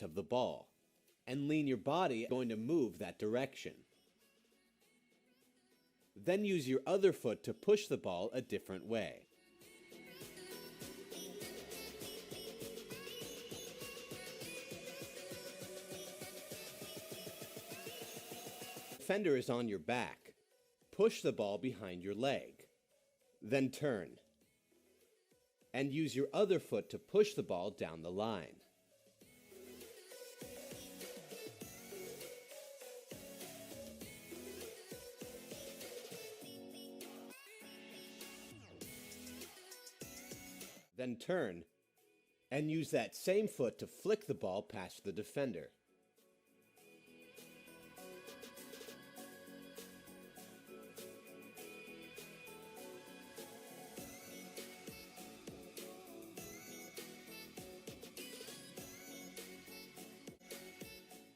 front of the ball, and lean your body going to move that direction. Then use your other foot to push the ball a different way. Defender is on your back. Push the ball behind your leg. Then turn. And use your other foot to push the ball down the line. Then turn, and use that same foot to flick the ball past the defender.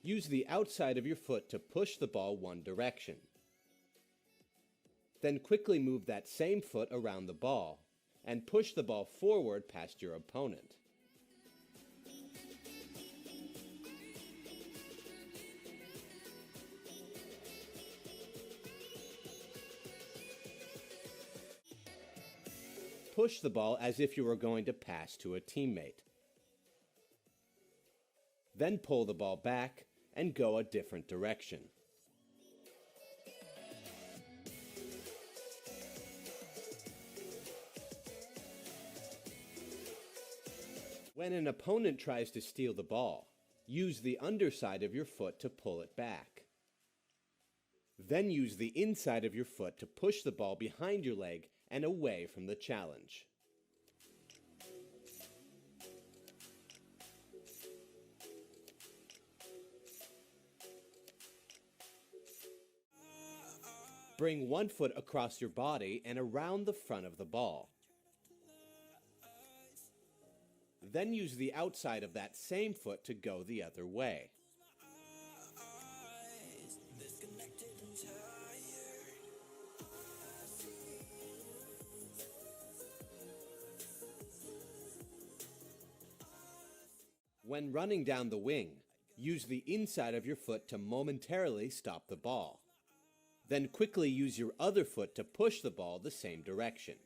Use the outside of your foot to push the ball one direction. Then quickly move that same foot around the ball and push the ball forward past your opponent. Push the ball as if you were going to pass to a teammate. Then pull the ball back and go a different direction. When an opponent tries to steal the ball, use the underside of your foot to pull it back. Then use the inside of your foot to push the ball behind your leg and away from the challenge. Bring one foot across your body and around the front of the ball. Then use the outside of that same foot to go the other way. When running down the wing, use the inside of your foot to momentarily stop the ball. Then quickly use your other foot to push the ball the same direction.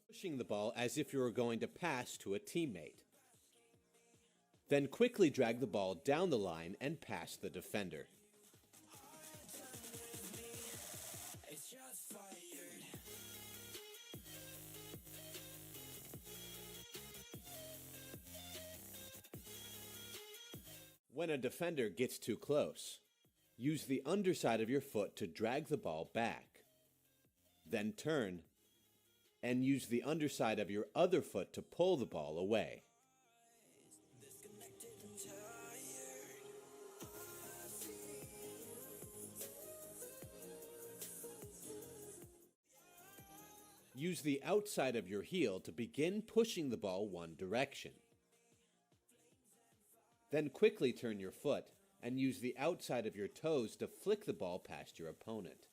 Pushing the ball as if you were going to pass to a teammate. Then quickly drag the ball down the line and past the defender. When a defender gets too close, use the underside of your foot to drag the ball back. Then turn, and use the underside of your other foot to pull the ball away. Use the outside of your heel to begin pushing the ball one direction. Then quickly turn your foot and use the outside of your toes to flick the ball past your opponent.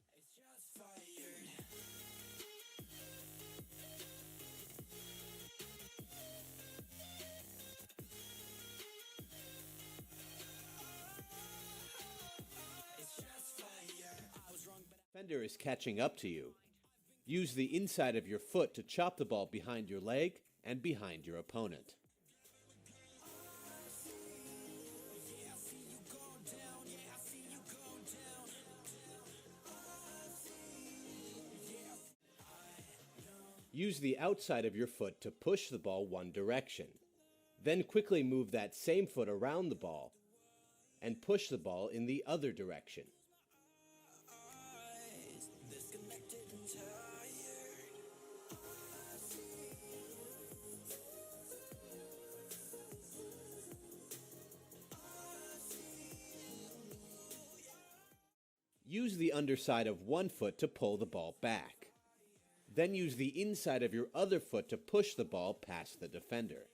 Defender is catching up to you. Use the inside of your foot to chop the ball behind your leg and behind your opponent. Use the outside of your foot to push the ball one direction. Then quickly move that same foot around the ball and push the ball in the other direction. Use the underside of one foot to pull the ball back. Then use the inside of your other foot to push the ball past the defender.